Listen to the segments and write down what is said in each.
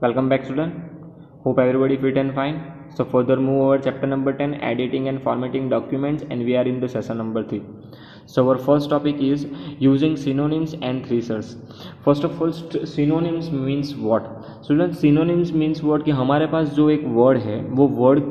Welcome back, student. Hope everybody fit and fine. So further move over chapter number 10, editing and formatting documents, and we are in the session number 3. So our first topic is using synonyms and thesaurs. First of all, synonyms means what? Student synonyms means word कि हमारे पास जो एक word है वो word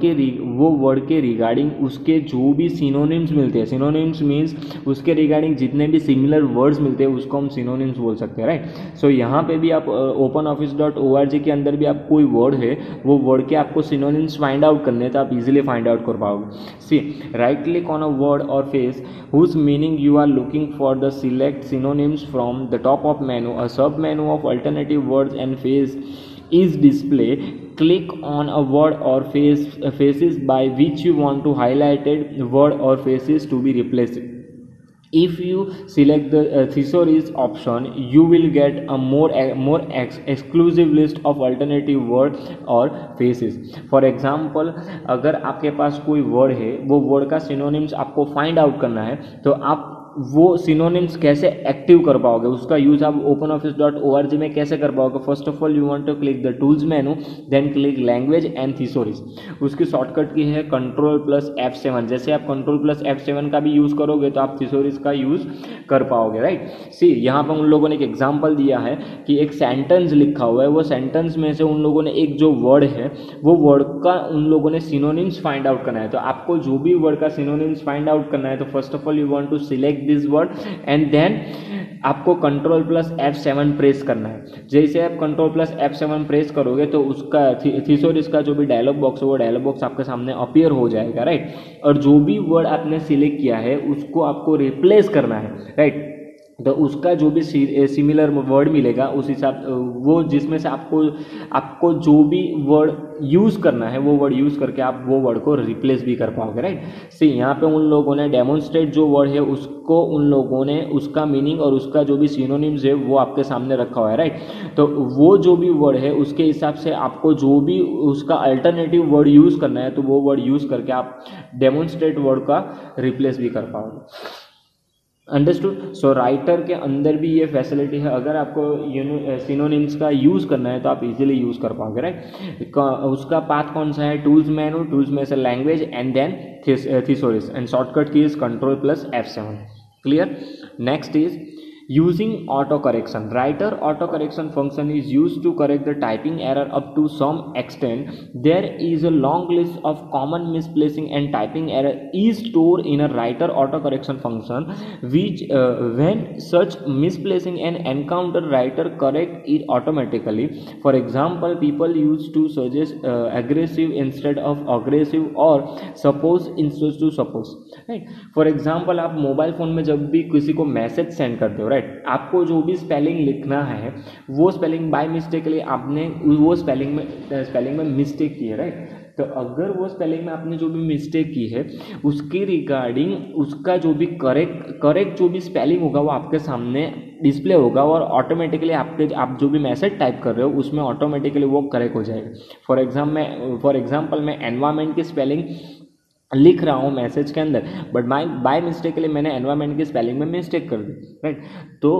के regarding उसके जो भी सिनोनिम्स मिलते हैं. सिनोनिम्स मीन्स उसके रिगार्डिंग जितने भी सिमिलर वर्ड्स मिलते हैं उसको हम सिनोनिम्स बोल सकते हैं, राइट. सो यहाँ पे भी आप openoffice.org के अंदर भी आप कोई वर्ड है वो वर्ड के आपको सिनोनिम्स फाइंड आउट करने हैं तो आप इजीली फाइंड आउट कर पाओगे. See, right click on a word और face whose meaning you are looking for, the select synonyms from the top of menu. A sub menu of alternative words and phrase is displayed. Click on a word or phrases by which you want to highlighted word or phrases to be replaced. If you select the thesaurus option, you will get a more exclusive list of alternative word और phrases. For example, अगर आपके पास कोई word है वो word का synonyms आपको find out करना है तो आप वो सिनोनिम्स कैसे एक्टिव कर पाओगे, उसका यूज़ आप openoffice.org में कैसे कर पाओगे. First of all you want to click the tools menu, then click language and thesaurus. उसकी शॉर्टकट की है Ctrl+F7. जैसे आप Ctrl+F7 का भी यूज़ करोगे तो आप थिसोरिस का यूज़ कर पाओगे, राइट. सी, यहाँ पर उन लोगों ने एक एग्जाम्पल दिया है कि एक सेंटेंस लिखा हुआ है, वो सेंटेंस में से उन लोगों ने एक जो वर्ड है वो वर्ड का उन लोगों ने सिनोनिम्स फाइंड आउट करना है. तो आपको जो भी वर्ड का सिनोनिम्स फाइंड आउट करना है तो first of all you want to select this word and then आपको Ctrl+F7 प्रेस करना है. जैसे आप Ctrl+F7 प्रेस करोगे तो उसका थिसोरिस का जो भी डायलॉग बॉक्स है वो डायलॉग बॉक्स आपके सामने अपीयर हो जाएगा, राइट. और जो भी वर्ड आपने सिलेक्ट किया है उसको आपको रिप्लेस करना है, राइट. तो उसका जो भी सिमिलर वर्ड मिलेगा उस हिसाब वो जिसमें से आपको जो भी वर्ड यूज़ करना है वो वर्ड यूज़ करके आप वो वर्ड को रिप्लेस भी कर पाओगे, राइट. सी, यहाँ पे उन लोगों ने डेमोन्स्ट्रेट जो वर्ड है उसको उन लोगों ने उसका मीनिंग और उसका जो भी सिनोनिम्स है वो आपके सामने रखा हुआ है, राइट. तो वो जो भी वर्ड है उसके हिसाब से आपको जो भी उसका अल्टरनेटिव वर्ड यूज़ करना है तो वो वर्ड यूज़ करके आप डेमोन्स्ट्रेट वर्ड का रिप्लेस भी कर पाओगे. अंडरस्टूड. सो राइटर के अंदर भी ये फैसिलिटी है. अगर आपको सिनोनिम्स का यूज़ करना है तो आप इजीली यूज़ कर पाओगे, राइट. उसका पाथ कौन सा है? टूल्स मेनू, टूल्स में से language and then thesaurus and shortcut key is Ctrl+F7. Clear. Next is using auto correction. Writer auto correction function is used to correct the typing error up to some extent. There is a long list of common misplacing and typing error is stored in a writer auto correction function which when such misplacing and encounter, writer correct it automatically. For example, people used to suggest aggressive instead of aggressive or suppose instead to suppose, right. For example, आप mobile phone में जब भी किसी को message send करते हो, right, आपको जो भी स्पेलिंग लिखना है वो स्पेलिंग बाय मिस्टेकली आपने वो स्पेलिंग में मिस्टेक की है, राइट. तो अगर वो स्पेलिंग में आपने जो भी मिस्टेक की है उसके रिगार्डिंग उसका जो भी करेक्ट जो भी स्पेलिंग होगा वो आपके सामने डिस्प्ले होगा और ऑटोमेटिकली आप जो भी मैसेज टाइप कर रहे हो उसमें ऑटोमेटिकली वो करेक्ट हो जाएगा. फॉर एग्जाम्पल मैं एनवायरमेंट की स्पेलिंग लिख रहा हूँ मैसेज के अंदर बट बाय मिस्टेकली मैंने एनवायरमेंट की स्पेलिंग में मिस्टेक कर दी, राइट. तो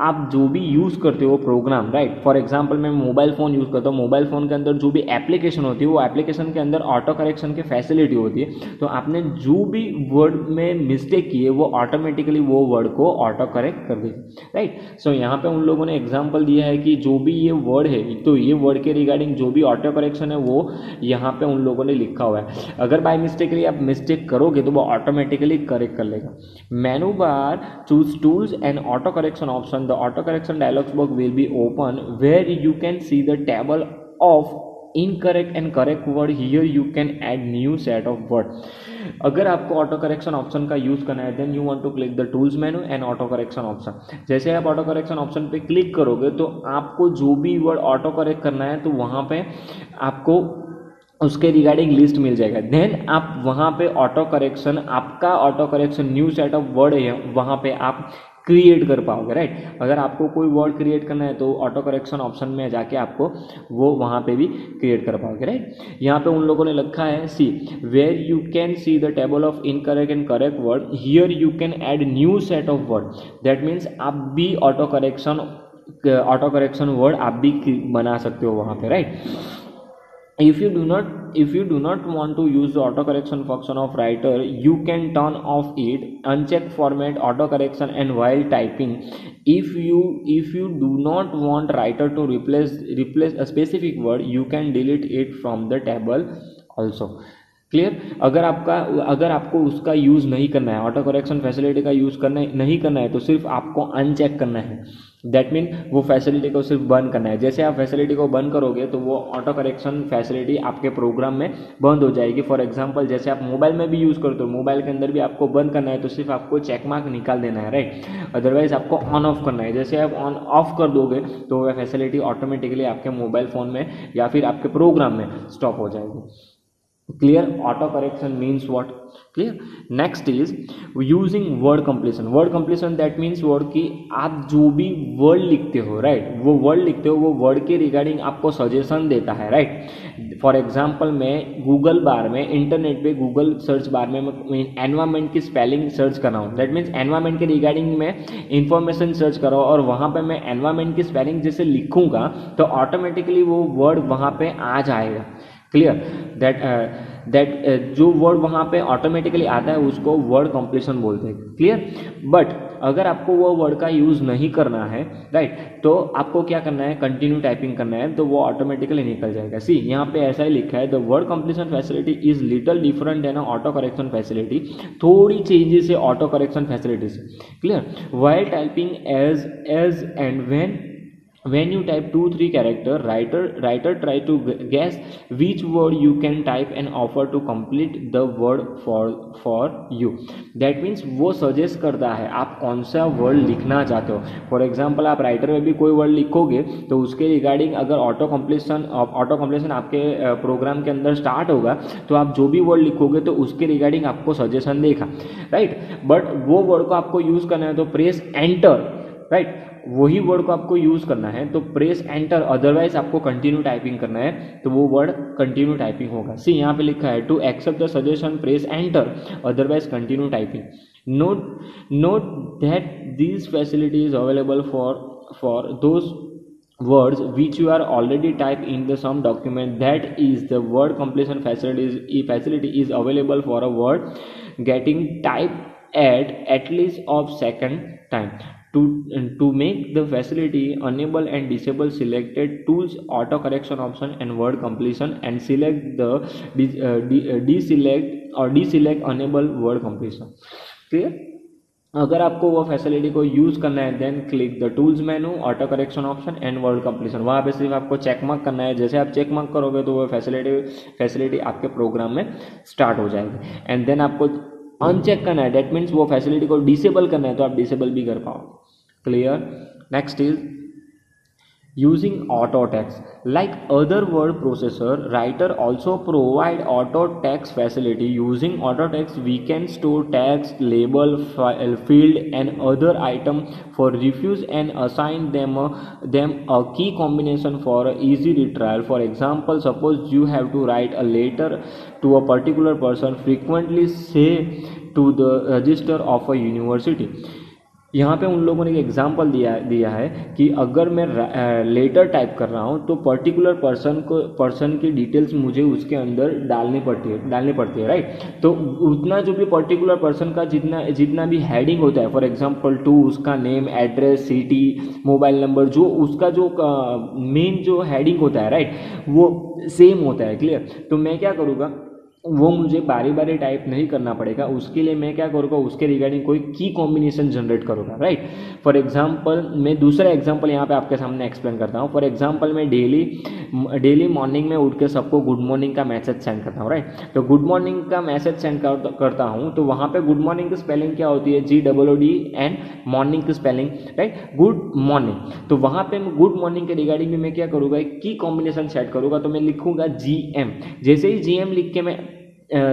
आप जो भी यूज़ करते हो प्रोग्राम, राइट. फॉर एग्जांपल मैं मोबाइल फ़ोन यूज़ करता हूँ. मोबाइल फ़ोन के अंदर जो भी एप्लीकेशन होती है वो एप्लीकेशन के अंदर ऑटो करेक्शन की फैसिलिटी होती है. तो आपने जो भी वर्ड में मिस्टेक की है वो ऑटोमेटिकली वो वर्ड को ऑटो करेक्ट कर देगी, राइट. सो यहाँ पे उन लोगों ने एग्जाम्पल दिया है कि जो भी ये वर्ड है तो ये वर्ड के रिगार्डिंग जो भी ऑटो करेक्शन है वो यहाँ पे उन लोगों ने लिखा हुआ है. अगर बाय मिस्टेकली आप मिस्टेक करोगे तो वो ऑटोमेटिकली करेक्ट कर लेगा. Menu bar, choose tools and auto correction option. The auto correction dialog box will be open where you can see the table of incorrect and correct word. Here you can add new set of word. अगर आपको auto correction option का use करना है then you want to click the tools menu and auto correction option. जैसे आप auto correction option पे click करोगे तो आपको जो भी वर्ड ऑटो करेक्ट करना है तो वहाँ पे आपको उसके रिगार्डिंग लिस्ट मिल जाएगा. देन आप वहाँ पे ऑटो करेक्शन आपका auto correction new set of word है वहाँ पे आप क्रिएट कर पाओगे, राइट. अगर आपको कोई वर्ड क्रिएट करना है तो ऑटो करेक्शन ऑप्शन में जाके आपको वो वहाँ पे भी क्रिएट कर पाओगे, राइट. यहाँ पे उन लोगों ने लिखा है see where you can see the table of incorrect and correct word. Here you can add new set of word. That means आप भी auto correction auto correction word आप भी बना सकते हो वहाँ पे, right. if you do not want to use the auto correction function of writer, you can turn off it, uncheck format auto correction, and while typing, if you do not want writer to replace a specific word, you can delete it from the table also. Clear. अगर आपको उसका use नहीं करना है, auto correction facility का use नहीं करना है, तो सिर्फ आपको अनचेक करना है। दैट मीन वो फैसिलिटी को सिर्फ बंद करना है। जैसे आप फैसिलिटी को बंद करोगे तो वो ऑटो करेक्शन फैसिलिटी आपके प्रोग्राम में बंद हो जाएगी। फॉर एग्जांपल जैसे आप मोबाइल में भी यूज़ करते हो, मोबाइल के अंदर भी आपको बंद करना है तो सिर्फ आपको चेक मार्क निकाल देना है, राइट। अदरवाइज आपको ऑन ऑफ करना है। जैसे आप ऑन ऑफ कर दोगे तो वह फैसिलिटी ऑटोमेटिकली आपके मोबाइल फ़ोन में या फिर आपके प्रोग्राम में स्टॉप हो जाएगी। Clear. Auto correction means what, clear. Next is using word completion. Word completion that means word की आप जो भी वर्ड लिखते हो, राइट, वो वर्ड लिखते हो, वो वर्ड के रिगार्डिंग आपको सजेशन देता है, राइट। फॉर एग्जांपल मैं गूगल बार में, इंटरनेट पे गूगल सर्च बार में मैं एनवायरमेंट की स्पेलिंग सर्च कर रहा हूँ। दैट मीन्स एनवायरमेंट के रिगार्डिंग मैं इंफॉर्मेशन सर्च कर रहा हूँ और वहाँ पे मैं एनवायरमेंट की स्पेलिंग जैसे लिखूंगा तो ऑटोमेटिकली वो वर्ड वहाँ पे आ जाएगा। क्लियर। दैट जो वर्ड वहाँ पे ऑटोमेटिकली आता है उसको वर्ड कंप्लीशन बोलते हैं। क्लियर। बट अगर आपको वो वर्ड का यूज़ नहीं करना है, राइट, तो आपको क्या करना है, कंटिन्यू टाइपिंग करना है, तो वो ऑटोमेटिकली निकल जाएगा। सी यहाँ पे ऐसा ही लिखा है, the word completion facility is little different than auto correction facility. थोड़ी चेंजेस है ऑटो करेक्शन फैसिलिटी से। Clear. While typing as and when you type 2-3 character, writer try to guess which word you can type and offer to complete the word for you. That means वो suggest करता है आप कौन सा word लिखना चाहते हो। फॉर एग्जांपल आप राइटर में भी कोई वर्ड लिखोगे तो उसके रिगार्डिंग अगर ऑटो कंप्लीशन आपके प्रोग्राम के अंदर स्टार्ट होगा तो आप जो भी वर्ड लिखोगे तो उसके रिगार्डिंग आपको सजेशन देगा, राइट। बट वो वर्ड को आपको यूज़ करना है तो प्रेस एंटर, राइट, वही वर्ड को आपको यूज़ करना है तो प्रेस एंटर, अदरवाइज आपको कंटिन्यू टाइपिंग करना है तो वो वर्ड कंटिन्यू टाइपिंग होगा। सी यहाँ पे लिखा है to accept the suggestion press enter, otherwise continue typing. Note that this facility is available for those words which you are already typed in the some document. That is the word completion facility is available for a word getting typed at least of second time. To make the facility enable and disable selected tools auto correction option and word completion and select the deselect enable word completion. Clear? अगर आपको वो facility को use करना है then click the tools menu, auto correction option and word completion. वहाँ पे सिर्फ आपको चेक मार्क करना है। जैसे आप चेक मार्क करोगे तो वो फैसिलिटी आपके प्रोग्राम में स्टार्ट हो जाएगी। एंड देन आपको अनचेक करना है, दैट मीन्स वो फैसिलिटी को डिसेबल करना है तो आप डिसेबल भी कर पाओगे। Clear. Next is using auto text. Like other word processor, writer also provide auto text facility. Using auto text we can store text, label, file, field and other item for refuse and assign them a key combination for easy retrieval. For example, suppose you have to write a letter to a particular person, frequently say to the register of a university. यहाँ पे उन लोगों ने एक example दिया है कि अगर मैं लेटर टाइप कर रहा हूँ तो पर्टिकुलर पर्सन की डिटेल्स मुझे उसके अंदर डालनी पड़ती है, राइट। तो उतना जो भी पर्टिकुलर पर्सन का जितना भी हेडिंग होता है, फॉर एग्जांपल टू उसका name, address, city, mobile number, जो उसका जो मेन जो हेडिंग होता है, राइट, वो सेम होता है। क्लियर। तो मैं क्या करूँगा, वो मुझे बारी बारी टाइप नहीं करना पड़ेगा। उसके लिए मैं क्या करूँगा, उसके रिगार्डिंग कोई की कॉम्बिनेशन जनरेट करूँगा, राइट। फॉर एग्जांपल मैं दूसरा एग्जांपल यहाँ पे आपके सामने एक्सप्लेन करता हूँ। फॉर एग्जांपल मैं डेली मॉर्निंग में उठ के सबको गुड मॉर्निंग का मैसेज सेंड करता हूँ, राइट। तो गुड मॉर्निंग का मैसेज सेंड करता हूँ तो वहाँ पे गुड मॉर्निंग की स्पेलिंग क्या होती है, GOOD एंड मॉर्निंग की स्पेलिंग, राइट, गुड मॉर्निंग। तो वहाँ पे मैं गुड मॉर्निंग के रिगार्डिंग में मैं क्या करूँगा, एक की कॉम्बिनेशन सेट करूँगा। तो मैं लिखूँगा GM। जैसे ही GM लिख के मैं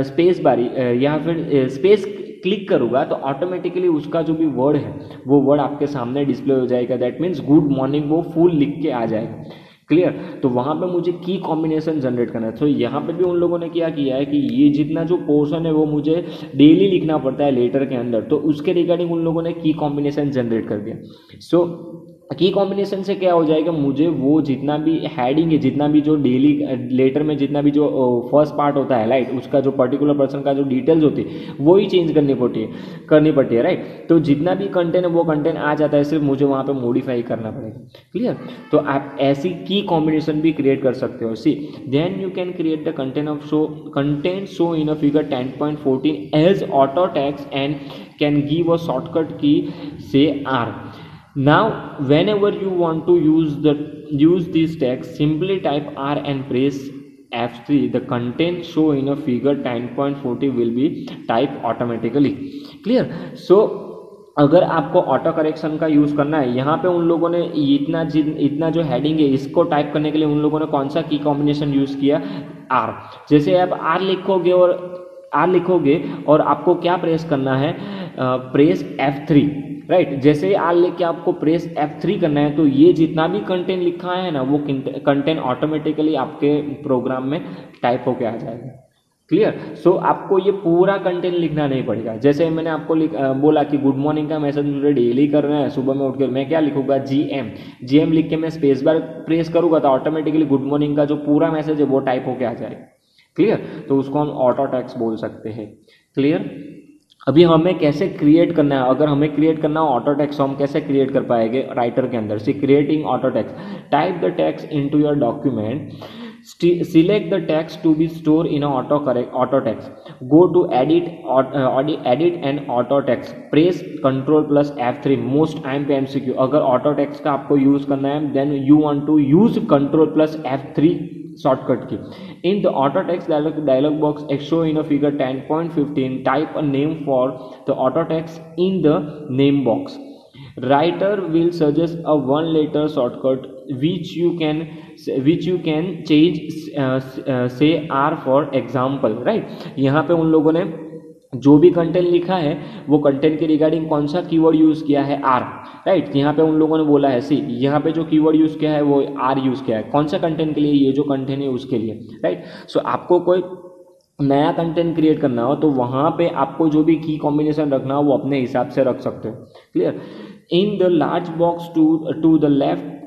स्पेस बारी या फिर स्पेस क्लिक करूँगा तो ऑटोमेटिकली उसका जो भी वर्ड है वो वर्ड आपके सामने डिस्प्ले हो जाएगा। दैट मीन्स गुड मॉर्निंग वो फुल लिख के आ जाएगा। क्लियर। तो वहाँ पे मुझे की कॉम्बिनेशन जनरेट करना है। तो यहाँ पे भी उन लोगों ने क्या किया है कि ये जितना जो पोर्शन है वो मुझे डेली लिखना पड़ता है लेटर के अंदर, तो उसके रिगार्डिंग उन लोगों ने की कॉम्बिनेशन जनरेट कर दिया। सो की कॉम्बिनेशन से क्या हो जाएगा, मुझे वो जितना भी हेडिंग है, जितना भी जो डेली लेटर में जितना भी जो फर्स्ट पार्ट होता है राइट, उसका जो पर्टिकुलर पर्सन का जो डिटेल्स होती है वो ही चेंज करनी पड़ती है राइट। तो जितना भी कंटेंट है वो कंटेंट आ जाता है, सिर्फ मुझे वहाँ पे मॉडिफाई करना पड़ेगा। क्लियर। तो आप ऐसी की कॉम्बिनेशन भी क्रिएट कर सकते हो। See then you can create the content show in a figure 10.14 as auto text and can give a shortcut key से R. Now, whenever you want to use this text, simply type R and press F3. The content show in a figure 10.40 will be typed automatically. Clear? So अगर आपको auto correction का use करना है, यहाँ पे उन लोगों ने इतना जो हेडिंग है इसको टाइप करने के लिए उन लोगों ने कौन सा की कॉम्बिनेशन यूज़ किया, आर। जैसे आप आर लिखोगे और आपको क्या प्रेस करना है, प्रेस F3 राइट। जैसे ही आर लिख के आपको प्रेस F3 करना है तो ये जितना भी कंटेंट लिखा है ना वो कंटेंट ऑटोमेटिकली आपके प्रोग्राम में टाइप होके आ जाएगा। क्लियर। सो आपको ये पूरा कंटेंट लिखना नहीं पड़ेगा। जैसे मैंने आपको बोला कि गुड मॉर्निंग का मैसेज मुझे डेली करना है, सुबह में उठकर मैं क्या लिखूंगा, GM लिख के मैं स्पेस बार प्रेस करूंगा तो ऑटोमेटिकली गुड मॉर्निंग का जो पूरा मैसेज है वो टाइप होके आ जाएगा। क्लियर। तो उसको हम ऑटो टेक्स्ट बोल सकते हैं। क्लियर। अभी हमें कैसे क्रिएट करना है, अगर हमें क्रिएट करना हो ऑटो टेक्स्ट हम कैसे क्रिएट कर पाएंगे राइटर के अंदर से, creating auto text. Type the text into your document, select the text to be stored in a auto text, go to edit and auto text, press Ctrl plus F3। Most time पे MCQ, अगर auto text का आपको use करना है then you want to use Ctrl plus F3 shortcut की। In the auto text dialog box show in a figure 10.15, type a name for the auto text in the name box. Writer will suggest a one letter shortcut which you can change, say R for example right। यहाँ पे उन लोगों ने जो भी content लिखा है वो कंटेंट के रिगार्डिंग कौन सा कीवर्ड यूज किया है, आर राइट। यहाँ पे उन लोगों ने बोला है, सी यहाँ पे जो कीवर्ड यूज किया है वो आर यूज किया है, कौन सा कंटेंट के लिए, ये जो कंटेंट है उसके लिए राइट। सो आपको कोई नया कंटेंट क्रिएट करना हो तो वहाँ पे आपको जो भी की कॉम्बिनेशन रखना हो वो अपने हिसाब से रख सकते हो। Clear. In the large box to the left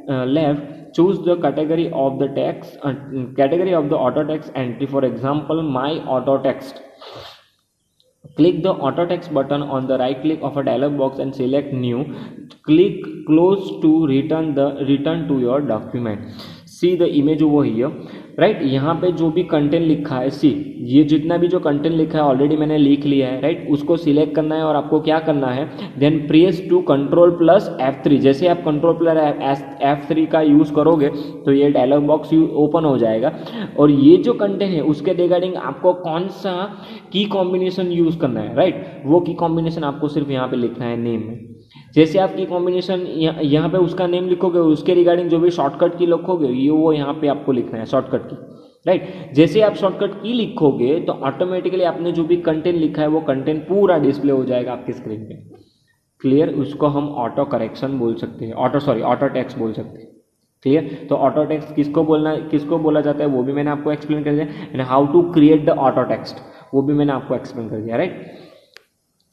choose the category of the text, category of the auto text entry, for example my auto text। Click the auto text button on the right click of a dialog box and select new, click close to return to your document। See the image over here right. यहाँ पे जो भी content लिखा है, सी ये जितना भी जो कंटेंट लिखा है ऑलरेडी मैंने लिख लिया है राइट, उसको सिलेक्ट करना है और आपको क्या करना है, then press to Ctrl plus F3। जैसे आप Ctrl plus F3 का यूज करोगे तो ये डायलॉग बॉक्स ओपन हो जाएगा और ये जो कंटेंट है उसके रिगार्डिंग आपको कौन सा की कॉम्बिनेशन यूज करना है राइट, वो की कॉम्बिनेशन आपको सिर्फ यहाँ पे लिखना है नेम में। जैसे आप की कॉम्बिनेशन यहाँ पे उसका नेम लिखोगे, उसके रिगार्डिंग जो भी शॉर्टकट की लिखोगे ये वो यहाँ पे आपको लिखना है शॉर्टकट की राइट। जैसे आप शॉर्टकट की लिखोगे तो ऑटोमेटिकली आपने जो भी कंटेंट लिखा है वो कंटेंट पूरा डिस्प्ले हो जाएगा आपकी स्क्रीन पे। क्लियर। उसको हम ऑटो करेक्शन बोल सकते हैं, ऑटो टेक्स्ट बोल सकते हैं। क्लियर। तो ऑटो टेक्स्ट किसको बोला जाता है वो भी मैंने आपको एक्सप्लेन कर दिया, and how to create the auto text वो भी मैंने आपको एक्सप्लेन कर दिया right.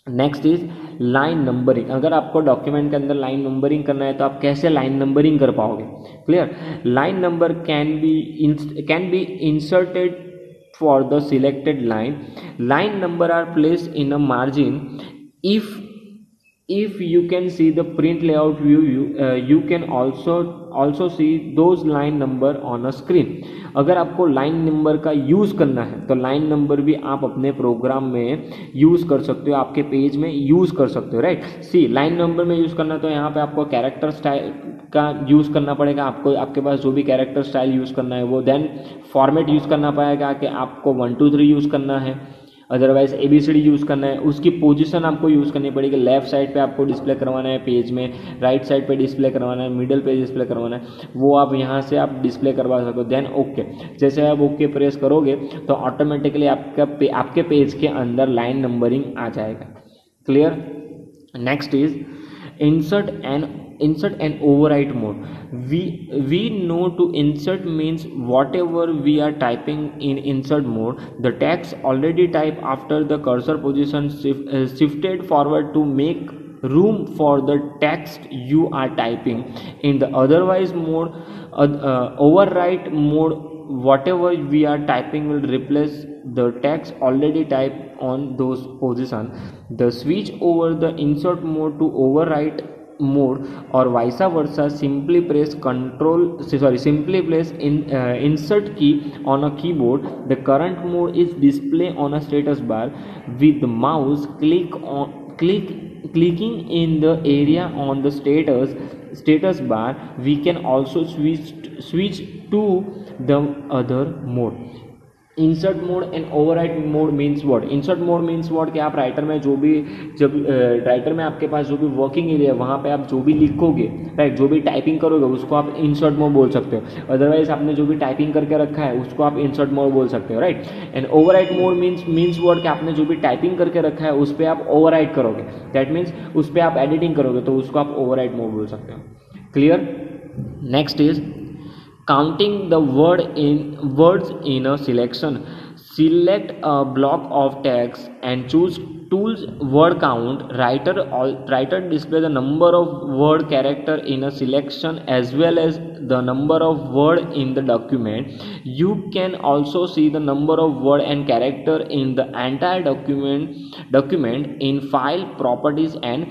Next is line numbering. अगर आपको डॉक्यूमेंट के अंदर लाइन नंबरिंग करना है तो आप कैसे लाइन नंबरिंग कर पाओगे। Clear. Line number can be inserted for the selected line. Line number are placed in a margin. if you can see the print layout view, you can also see those line number on a screen। अगर आपको line number का use करना है तो line number भी आप अपने programme में यूज़ कर सकते हो, आपके पेज में यूज़ कर सकते हो राइट। सी लाइन नंबर में यूज़ करना है तो यहाँ पे आपको कैरेक्टर स्टाइल का यूज़ करना पड़ेगा, आपको आपके पास जो भी कैरेक्टर स्टाइल यूज़ करना है वो, देन फॉर्मेट यूज़ करना पड़ेगा कि आपको 1 2 3 यूज़ करना है, अदरवाइज ABCD यूज़ करना है। उसकी पोजीशन आपको यूज़ करनी पड़ेगी, लेफ्ट साइड पे आपको डिस्प्ले करवाना है पेज में, राइट साइड पे डिस्प्ले करवाना है, मिडिल पे डिस्प्ले करवाना है, वो आप यहाँ से आप डिस्प्ले करवा सकते हो। देन ओके, जैसे आप ओके प्रेस करोगे तो ऑटोमेटिकली आपके पेज के अंदर लाइन नंबरिंग आ जाएगा। Clear. Next is insert and overwrite mode। we know to insert means whatever we are typing in insert mode, the text already typed after the cursor position shifted forward to make room for the text you are typing. In the otherwise mode, overwrite mode, whatever we are typing will replace the text already typed on those position. The switch over the insert mode to overwrite mode or vice versa, simply press insert key on a keyboard. The current mode is displayed on a status bar. With the mouse, clicking in the area on the status bar, we can also switch to the other mode. Insert mode and overwrite mode means what? Insert mode means what कि आप writer में जो भी writer में आपके पास जो भी working area है वहाँ पे आप जो भी लिखोगे, राइट, जो भी टाइपिंग करोगे उसको आप इंसर्ट मोड बोल सकते हो. अदरवाइज आपने जो भी टाइपिंग करके रखा है उसको आप इंसर्ट मोड बोल सकते हो, right. And overwrite mode means what कि आपने जो भी टाइपिंग करके रखा है उस पर आप ओवरराइट करोगे, दैट मीन्स उस पर आप एडिटिंग करोगे तो उसको आप ओवरराइट मोड बोल सकते हो. Clear? Next is counting the words in a selection. Select a block of text and choose tools word count. Writer display the number of word character in a selection as well as the number of word in the document. You can also see the number of word and character in the entire document in file properties and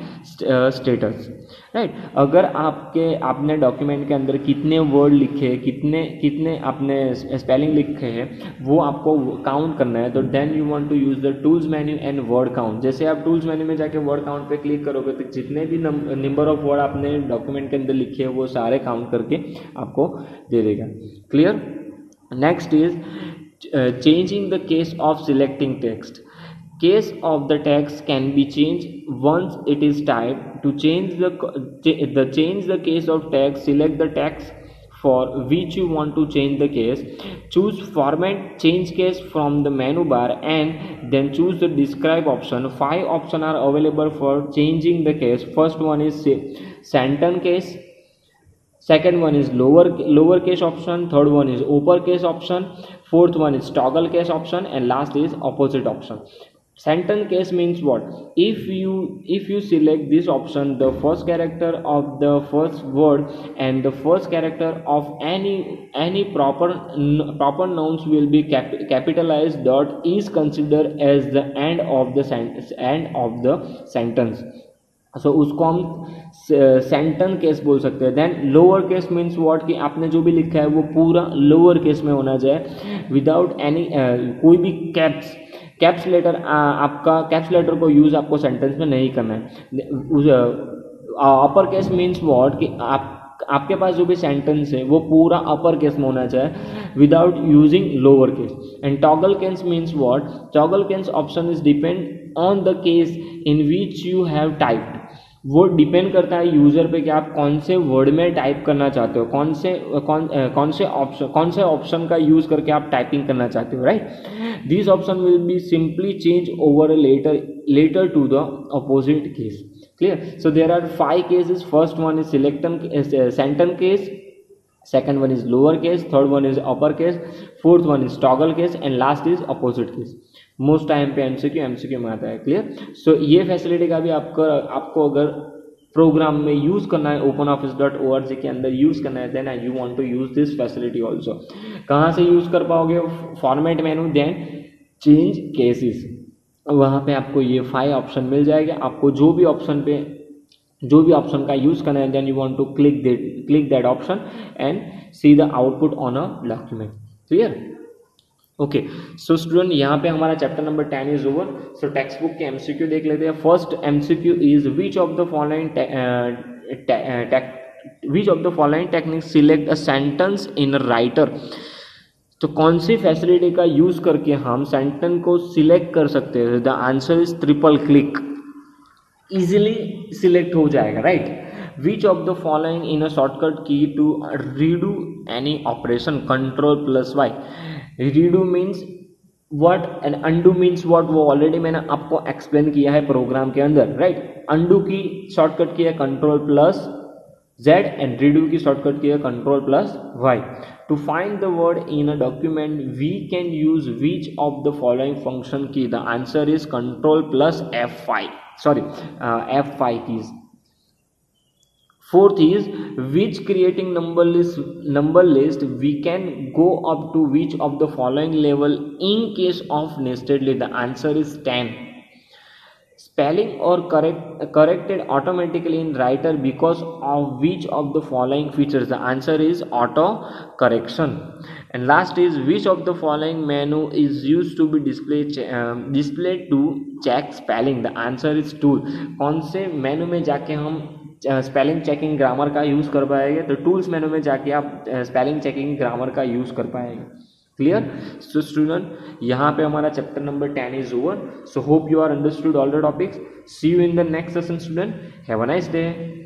status. Right. अगर आपने document के अंदर कितने word लिखे, कितने आपने spelling लिखे हैं वो आपको काउंट करना है, तो then you want to use the tools menu and word count. जैसे आप टूल्स मेन्यू में जाके वर्ड काउंट पे क्लिक करोगे तो जितने भी नंबर ऑफ वर्ड आपने डॉक्यूमेंट के अंदर लिखे हैं वो सारे काउंट करके आपको दे देगा. Clear? Next is changing the case of selecting text. Case of the text can be changed once it is typed. To change the case of text, select the text for which you want to change the case. Choose format change case from the menu bar and then choose the describe option. 5 options are available for changing the case. First one is sentence case. Second one is lower case option. Third one is upper case option. Fourth one is toggle case option, and last is opposite option. Sentence case means what? If you select this option, the first character of the first word and the first character of any proper nouns will be capitalized. Dot is considered as the end of the sentence. So उसको हम sentence case बोल सकते हैं. Then lower case means what कि आपने जो भी लिखा है वो पूरा लोअर केस में होना चाहिए विदाउट एनी कोई भी कैप्स लेटर आपका कैप्स लेटर को यूज़ आपको सेंटेंस में नहीं करना है. अपर केस मीन्स व्हाट कि आपके पास जो भी सेंटेंस है वो पूरा अपर केस में होना चाहिए without using lower case. And toggle case means what? Toggle case option is depend on the case in which you have typed. वो डिपेंड करता है यूजर पे कि आप कौन से वर्ड में टाइप करना चाहते हो, कौन से ऑप्शन का यूज करके आप टाइपिंग करना चाहते हो, right. This option will be simply change over letter to the opposite case. Clear? So there are 5 cases. First one is sentence case. Second one is lower case. Third one is upper case. Fourth one is toggle case and last is opposite case. Most time पे MCQ में आता है. Clear? सो ये facility का भी आपको अगर programme में यूज़ करना है, openoffice.org के अंदर यूज़ करना है, then you want to use this facility also. कहाँ से यूज़ कर पाओगे? Format menu, then change cases. वहाँ पे आपको ये 5 ऑप्शन मिल जाएगा. आपको जो भी ऑप्शन का यूज़ करना है, then you want to click that option and see the output on a document. Clear? Okay. So student, यहाँ पे हमारा chapter number 10 is over. So textbook के एमसीक्यू देख लेते हैं. First MCQ is which of the following technique select a sentence in writer. तो कौन सी facility का यूज़ करके हम सेंटेंस को सिलेक्ट कर सकते हैं? The answer is triple click. Easily select हो जाएगा, right. Which of the following in a shortcut key to redo any operation? Ctrl+Y. Redo means what and undo means what, वो already मैंने आपको explain किया है प्रोग्राम के अंदर, right. Undo की शॉर्टकट की है Ctrl+Z एंड रीडू की शॉर्टकट की है Ctrl+Y. To find the word in a document, we can use which of the following function key? The answer is Ctrl+F5. sorry, F5 keys. Fourth is which creating number list we can go up to which of the following level in case of nested list. The answer is 10. Spelling or corrected automatically in writer because of which of the following features. The answer is auto correction. And last is which of the following menu is used to be displayed to check spelling. The answer is tool. कौन से मेनू में जाके हम spelling checking grammar का use कर पाएंगे? तो tools menu में जाके आप स्पेलिंग चेकिंग ग्रामर का यूज़ कर पाएंगे. Clear? So student, यहाँ पे हमारा chapter number 10 is over. So hope you are understood all the topics. See you in the next session student. Have a nice day.